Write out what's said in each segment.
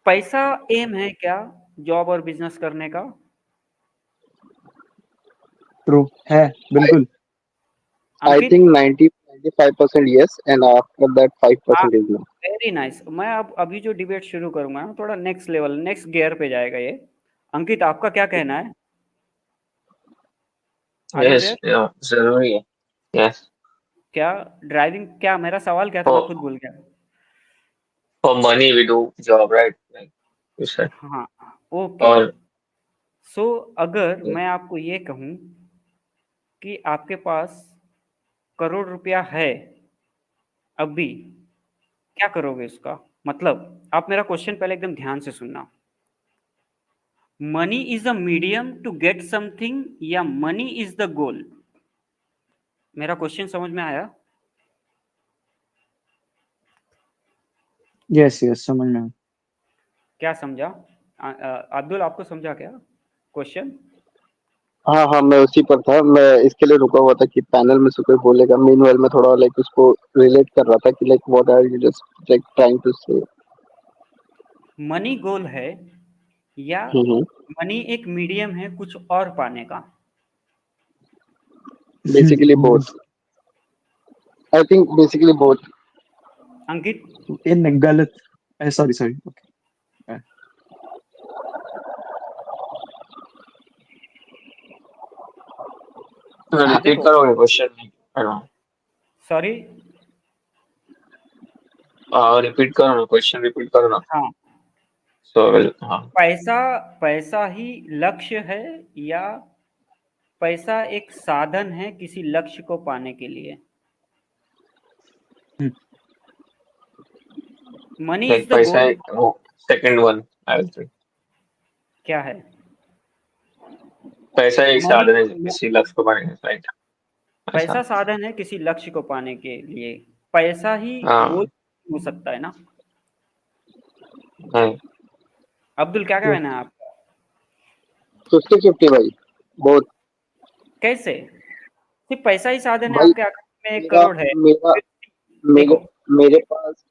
पैसा एम है क्या जॉब और बिजनेस करने का? ट्रू है, बिल्कुल। I Ankit? think 90-95% yes, and after that हाँ, 5% is no. Very nice. मैं अब अभी जो डिबेट शुरू करूंगा ना, थोड़ा नेक्स्ट लेवल, नेक्स्ट गियर पे जाएगा ये। अंकित, आपका क्या कहना है? Are you yes, there? जरूरी है। यस, क्या ड्राइविंग, क्या मेरा सवाल क्या था, मैं खुद फॉर भूल गया। For money we do job, right? Like you said. हाँ, ओके। और सो अगर मैं आपको ये कहूं कि आपके पास करोड़ रुपया है अभी, क्या करोगे उसका? मतलब आप मेरा क्वेश्चन पहले एकदम ध्यान से सुनना। Money is a medium to get something या मनी इज द गोल? मेरा क्वेश्चन समझ में आया? यस यस, समझ में आया। क्या समझा? अब्दुल, आपको समझा क्या क्वेश्चन? हाँ हाँ, मैं उसी पर था। मैं इसके लिए रुका हुआ था कि पैनल में से कोई बोलेगा। मीनवाइल मैं थोड़ा लाइक उसको रिलेट कर रहा था कि like what are you just like trying to say. Money goal है या हम्म। मनी एक मीडियम है कुछ और पाने का? Basically both. I think basically both. Ankit? इन गलत, सॉरी सॉरी, ओके। रिपीट देखो, करोगे question? I don't sorry. No, repeat करो ना, क्वेश्चन रिपीट करो ना। हाँ, सो हाँ। पैसा पैसा ही लक्ष्य है या पैसा एक साधन है किसी लक्ष्य को पाने के लिए? मनी इज लाइक द पैसा गोल। एक, second one I will think. क्या है? पैसा एक मनी, साधन है किसी लक्ष्य को पाने का, राइट? पैसा ऐसा। साधन है किसी लक्ष्य को पाने के लिए। पैसा ही गोल हाँ। हो सकता है ना? नहीं। अब्दुल, क्या कहना है आपका? 50-50 भाई, बोथ। कैसे? सिर्फ पैसा ही साधन है? भाई आपके अकाउंट में 1 करोड़ है? मेरा मेरे देखो, मेरे पास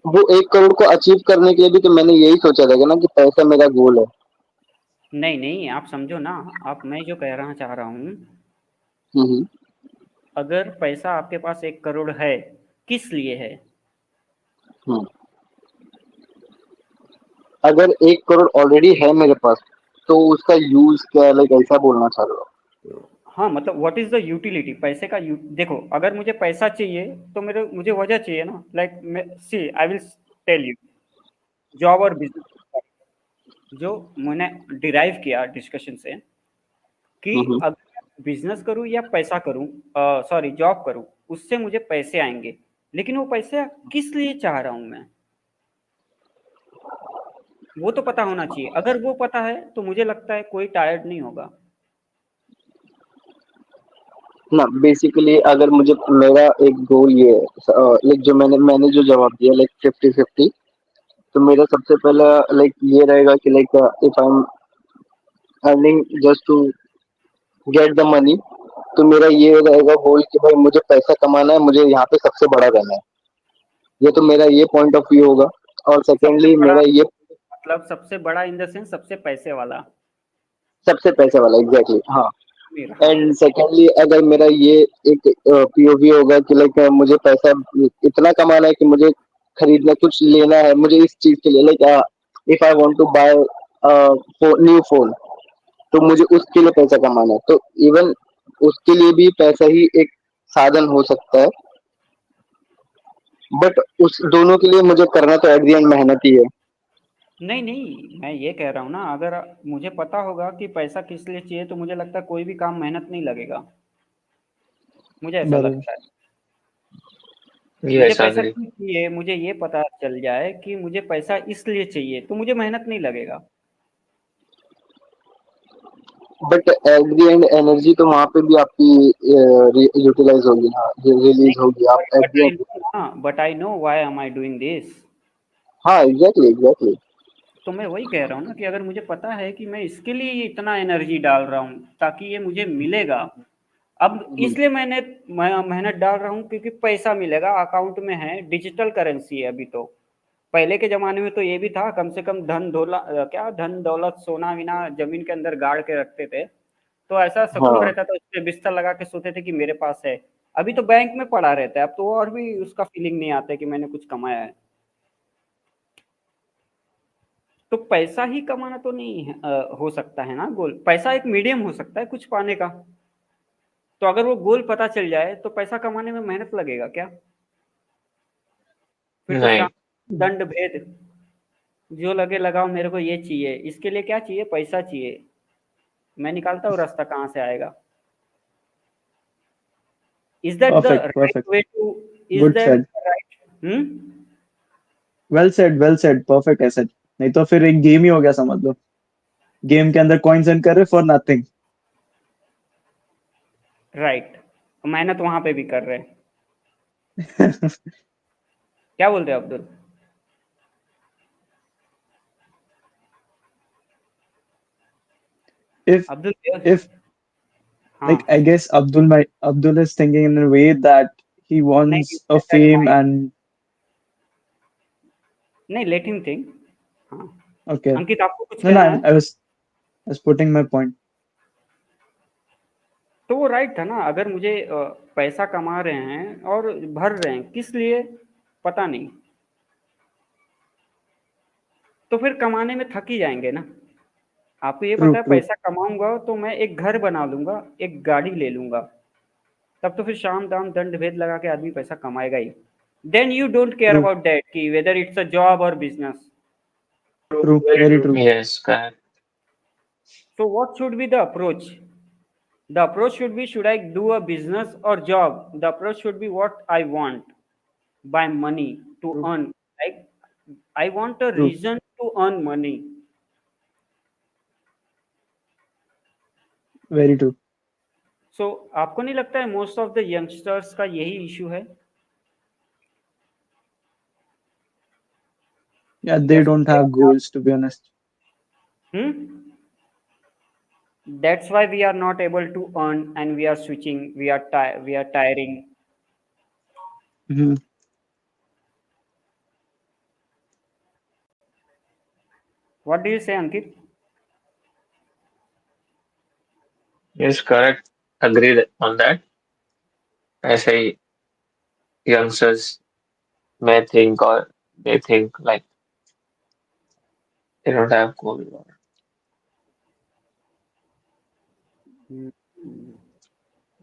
वो 1 करोड़ को अचीव करने के लिए भी तो मैंने यही सोचा था ना कि पैसा मेरा गोल है। नहीं नहीं, आप समझो ना। आप, मैं जो कहना चाह रहा हूँ, हम्म। अगर पैसा आपके पास 1 करोड़ है, किस लिए है? हम्म। अगर 1 करोड़ ऑलरेडी है मेरे पास तो उसका यूज क्या है, लाइक ऐसा बोलना चाह रहा हूँ। हाँ, मतलब व्हाट इज द यूटिलिटी पैसे का? देखो, अगर मुझे पैसा चाहिए तो मुझे वजह चाहिए ना। Like see I will tell you, job और बिजनेस जो मैंने डिराइव किया डिस्कशन से, कि हम्म। अगर मैं बिजनेस करूं या पैसा करूं, सॉरी जॉब करूं, उससे मुझे पैसे आएंगे। लेकिन वो पैसे किस लिए चाह रहा हूं मैं, वो तो पता होना चाहिए। अगर वो पता है तो मुझे लगता है कोई टायर्ड नहीं होगा। ना बेसिकली अगर मुझे मेरा एक गोल ये है, लाइक जो मैंने जो जवाब दिया लाइक 50-50, तो मेरा सबसे पहला लाइक ये रहेगा कि like if I am earning just to get the money, तो मेरा ये रहेगा गोल कि भाई मुझे पैसा कमाना है, मुझे यहाँ पे सबसे बड़ा रहना है। ये तो मेरा ये पॉइंट ऑफ व्यू होगा। और सबसे सेकेंडली बड़ा मेरा ये मतलब सबसे बड़ा इन द सेंस सबसे पैसे वाला। सबसे पैसे वाला एग्जैक्टली, हाँ। अमीर, हाँ। एंड सेकेंडली अगर मेरा ये एक पीओवी होगा कि लाइक मुझे पैसा इतना कमाना है कि मुझे खरीदना कुछ लेना है मुझे इस चीज के लिए, like if I want to buy new phone, तो मुझे उसके लिए पैसा कमाना है, तो इवन उसके लिए भी पैसा ही एक साधन हो सकता है। बट उस दोनों के लिए मुझे करना तो एट द एंड मेहनत ही है। नहीं नहीं, मैं ये कह रहा हूँ ना, अगर मुझे पता होगा कि पैसा किस लिए चाहिए तो मुझे लगता है कोई भी काम मेहनत नहीं लगेगा। मुझे ऐसा बराबर। लगता है। मुझे यस, पैसा एग्री। क्यों चाहिए, मुझे ये पता चल जाए कि मुझे पैसा इसलिए चाहिए तो मुझे मेहनत नहीं लगेगा। But at the end energy तो वहां पे भी आपकी यूटिलाइज होगी ना, रिलीज होगी आप at but the I end. No ना, but I know why am I doing this. हाँ एग्जैक्टली एग्जैक्टली। तो मैं वही कह रहा हूँ ना कि अगर मुझे पता है कि मैं इसके लिए इतना एनर्जी डाल रहा हूँ ताकि ये मुझे मिलेगा, अब इसलिए मैंने मेहनत डाल रहा हूँ क्योंकि पैसा मिलेगा, अकाउंट में है, डिजिटल करेंसी है अभी तो। पहले के ज़माने में तो ये भी था, कम से कम धन दौलत, सोना-वीना ज़मीन के अंदर गाड़ के रखते थे। तो ऐसा सुकून हाँ रहता था, उसपे बिस्तर लगा के सोते थे कि मेरे पास है। अभी तो बैंक में पड़ा रहता है, अब तो और भी उसका फीलिंग नहीं आता है कि मैंने कुछ कमाया है। तो पैसा ही कमाना तो नहीं है हो सकता है ना गोल। पैसा एक मीडियम हो सकता है कुछ पाने का। तो अगर वो गोल पता चल जाए तो पैसा कमाने में मेहनत लगेगा क्या? फिर तो नहीं, शाम दंड भेद, जो लगे लगाओ, मेरे को ये चाहिए, इसके लिए क्या चाहिए? पैसा चाहिए। मैं निकालता हूँ रास्ता कहाँ से आएगा। Is that the Perfect, right perfect. Way to, is Good that said. Right? Well said, perfect ऐसे। नहीं तो फिर एक गेम ही हो गया समझ लो। गेम के अंदर कॉइन्स अर्न कर रहे फॉर नथिंग। राइट, मेहनत वहां पे भी कर रहे हैं। क्या बोलते हैं Abdul? if Abdul if like हाँ, I guess Abdul is thinking in a way that he नहीं, you wants a said that fame my, and नहीं, लेट हिम थिंक। हाँ, okay. अंकित आपको कुछ No, no, कहना है? I was putting my point. तो वो राइट था ना, अगर मुझे पैसा कमा रहे हैं और भर रहे हैं, किस लिए पता नहीं, तो फिर कमाने में थक ही जाएंगे ना। आपको ये पता True, है true, पैसा कमाऊंगा तो मैं एक घर बना लूंगा, एक गाड़ी ले लूंगा, तब तो फिर शाम दाम दंड भेद लगा के आदमी पैसा कमाएगा ही। Then you don't care true, about that कि वेदर इट्स अ जॉब और business. true, very true. yes, correct. So what should be the approach? The approach should be, should I do a business or job? The approach should be what I want by money to True, earn. Like I want a true. reason to earn money. Very true. So आपको नहीं लगता है most of the youngsters का यही issue है? Yeah, क्या they don't सोचते have हैं आप? goals to be honest. That's why we are not able to earn and we are switching. We are tiring. Mhm. What do you say, Ankit? Yes, correct. Agreed on that. ऐसे ही youngsters may think or they think like they don't have goal.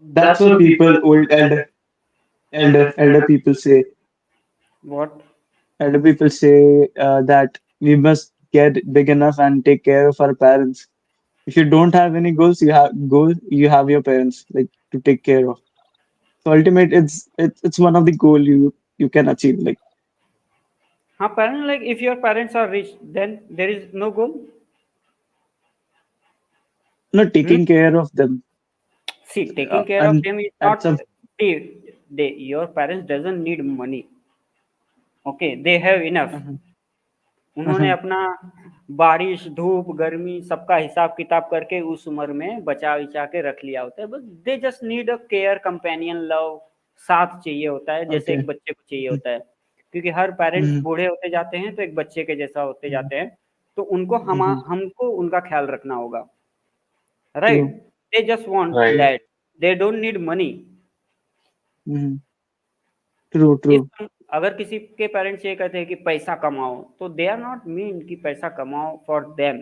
That's what people old elder people say. What? Elder people say that we must get big enough and take care of our parents. If you don't have any goals, you have your parents like to take care of. So ultimate, it's one of the goal you can achieve. Like हाँ, parents, like if your parents are rich, then there is no goal. not Hmm? taking care of them, See, taking care of and them is at not. some Your parents doesn't need money. Okay, they have enough. uh-huh, उन्होंने uh-huh, अपना बारिश, धूप, गर्मी सबका हिसाब किताब करके उस उम्र में बचा-विचा के रख लिया होता है। बस they just need a care, companion love, साथ चाहिए होता है, जैसे okay. एक बच्चे को चाहिए होता है। क्योंकि हर पेरेंट्स Mm-hmm, बूढ़े होते जाते हैं, तो एक बच्चे के जैसा होते mm-hmm, जाते हैं। तो उनको mm-hmm, हमको उनका ख्याल रखना होगा, right? true. They just want Right. That, they don't need money. Mm-hmm, true, इस true. अगर किसी के पेरेंट्स ये कहते हैं कि पैसा कमाओ, तो दे आर नॉट मीन कि पैसा कमाओ फॉर देम।